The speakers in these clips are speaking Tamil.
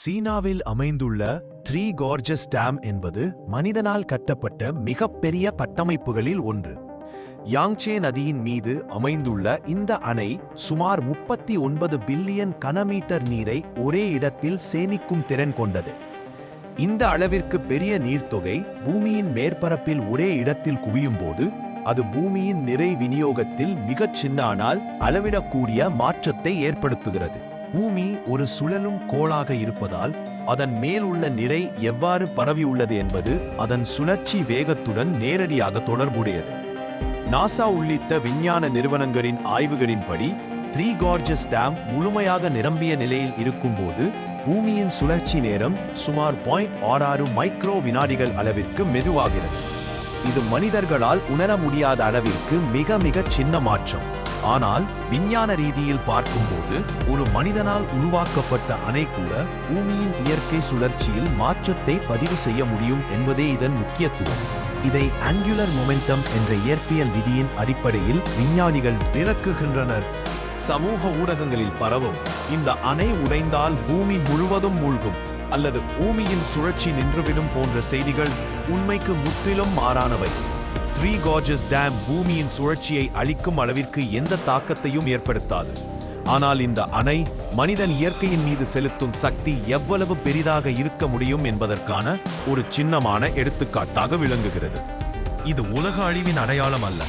சீனாவில் அமைந்துள்ள த்ரீ கார்ஜஸ் டேம் என்பது மனிதனால் கட்டப்பட்ட மிகப்பெரிய கட்டமைப்புகளில் ஒன்று. யாங்சே நதியின் மீது அமைந்துள்ள இந்த அணை சுமார் 39 பில்லியன் கனமீட்டர் நீரை ஒரே இடத்தில் சேமிக்கும் திறன் கொண்டது. இந்த அளவிற்கு பெரிய நீர்த்தொகை பூமியின் மேற்பரப்பில் ஒரே இடத்தில் குவியும் போது அது பூமியின் நிறை விநியோகத்தில் மிகச் சின்ன ஆனால் அளவிடக்கூடிய மாற்றத்தை ஏற்படுத்துகிறது. பூமி ஒரு சுழலும் கோளாக இருப்பதால் அதன் மேல் உள்ள நிறை எவ்வாறு பரவியுள்ளது என்பது அதன் சுழற்சி வேகத்துடன் நேரடியாக தொடர்புடையது. நாசா உள்ளிட்ட விஞ்ஞான நிறுவனங்களின் ஆய்வுகளின்படி த்ரீ கார்ஜஸ் டேம் முழுமையாக நிரம்பிய நிலையில் இருக்கும்போது பூமியின் சுழற்சி நேரம் சுமார் 0.66 மைக்ரோ வினாடிகள் அளவிற்கு மெதுவாகிறது. இது மனிதர்களால் உணர முடியாத அளவிற்கு மிக சின்ன மாற்றம். ஆனால் விஞ்ஞான ரீதியில் பார்க்கும்போது ஒரு மனிதனால் உருவாக்கப்பட்ட அணை கூட பூமியின் இயற்கை சுழற்சியில் மாற்றத்தை பதிவு செய்ய முடியும் என்பதே இதன் முக்கியத்துவம். இதை ஆங்குலர் மொமெண்டம் என்ற இயற்பியல் விதியின் அடிப்படையில் விஞ்ஞானிகள் விளக்குகின்றனர். சமூக ஊடகங்களில் பரவும் இந்த அணை உடைந்தால் பூமி முழுவதும் மூழ்கும் அல்லது பூமியின் சுழற்சி நின்றுவிடும் போன்ற செய்திகள் உண்மைக்கு முற்றிலும் மாறானவை. த்ரீ கார்ஜஸ் டேம் பூமியின் சுழற்சியை அழிக்கும் அளவிற்கு எந்த தாக்கத்தையும் ஏற்படுத்தாது. ஆனால் இந்த அணை மனிதன் இயற்கையின் மீது செலுத்தும் சக்தி எவ்வளவு பெரிதாக இருக்க முடியும் என்பதற்கான ஒரு சின்னமான எடுத்துக்காட்டாக விளங்குகிறது. இது உலக அழிவின் அடையாளம் அல்ல,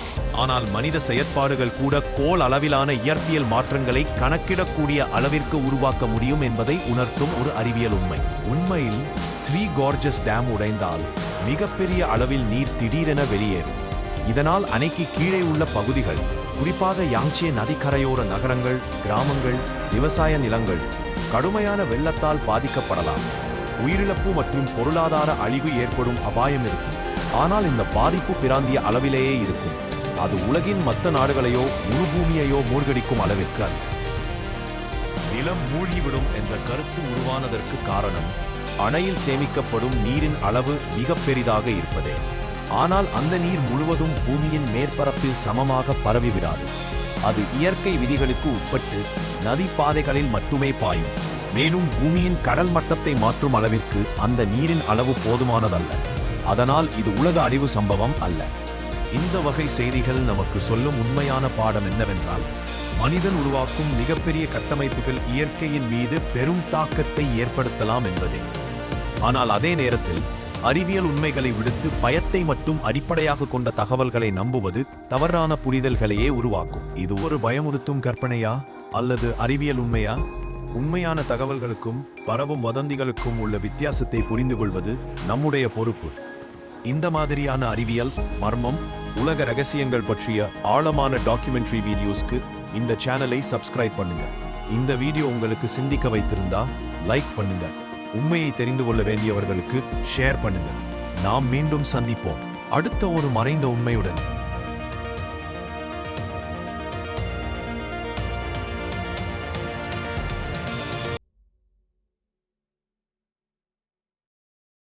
ஆனால் மனித செயற்பாடுகள் கூட கோள் அளவிலான இயற்பியல் மாற்றங்களை கணக்கிடக்கூடிய அளவிற்கு உருவாக்க முடியும் என்பதை உணர்த்தும் ஒரு அறிவியல் உண்மை. உண்மையில் த்ரீ கார்ஜஸ் டேம் உடைந்தால் மிகப்பெரிய அளவில் நீர் திடீரென வெளியேறும். இதனால் அணைக்கு கீழே உள்ள பகுதிகள், குறிப்பாக யாங்சே நதிக்கரையோர நகரங்கள், கிராமங்கள், விவசாய நிலங்கள் கடுமையான வெள்ளத்தால் பாதிக்கப்படலாம். உயிரிழப்பு மற்றும் பொருளாதார அழிவு ஏற்படும் அபாயம் இருக்கும். ஆனால் இந்த பாதிப்பு பிராந்திய அளவிலேயே இருக்கும். அது உலகின் மற்ற நாடுகளையோ முழு பூமியையோ மூழ்கடிக்கும் அளவிற்கு அல்ல. நிலம் மூழ்கிவிடும் என்ற கருத்து உருவானதற்கு காரணம் அணையில் சேமிக்கப்படும் நீரின் அளவு மிக பெரிதாக இருப்பதே. ஆனால் அந்த நீர் முழுவதும் பூமியின் மேற்பரப்பில் சமமாக பரவிவிடாது. அது இயற்கை விதிகளுக்கு உட்பட்டு நதி பாதைகளில் மட்டுமே பாயும். மேலும் பூமியின் கடல் மட்டத்தை மாற்றும் அளவிற்கு அந்த நீரின் அளவு போதுமானதல்ல. அதனால் இது உலக அழிவு சம்பவம் அல்ல. இந்த வகை செய்திகள் நமக்கு சொல்லும் உண்மையான பாடம் என்னவென்றால், மனிதன் உருவாக்கும் மிகப்பெரிய கட்டமைப்புகள் இயற்கையின் மீது பெரும் தாக்கத்தை ஏற்படுத்தலாம் என்பதே. ஆனால் அதே நேரத்தில் அறிவியல் உண்மைகளை விடுத்து பயத்தை மட்டும் அடிப்படையாக கொண்ட தகவல்களை நம்புவது தவறான புரிதல்களையே உருவாக்கும். இது ஒரு பயமுறுத்தும் கற்பனையா அல்லது அறிவியல் உண்மையா? உண்மையான தகவல்களுக்கும் பரவும் வதந்திகளுக்கும் உள்ள வித்தியாசத்தை புரிந்து கொள்வது நம்முடைய பொறுப்பு. இந்த மாதிரியான அறிவியல், மர்மம், உலக ரகசியங்கள் பற்றிய ஆழமான டாக்குமெண்ட்ரி வீடியோஸ்க்கு இந்த சேனலை சப்ஸ்கிரைப் பண்ணுங்க. இந்த வீடியோ உங்களுக்கு சிந்திக்க வைத்திருந்தா லைக் பண்ணுங்க. உண்மையை தெரிந்து கொள்ள வேண்டியவர்களுக்கு ஷேர் பண்ணுங்க. நாம் மீண்டும் சந்திப்போம் அடுத்த ஒரு மறைந்த உண்மையுடன்.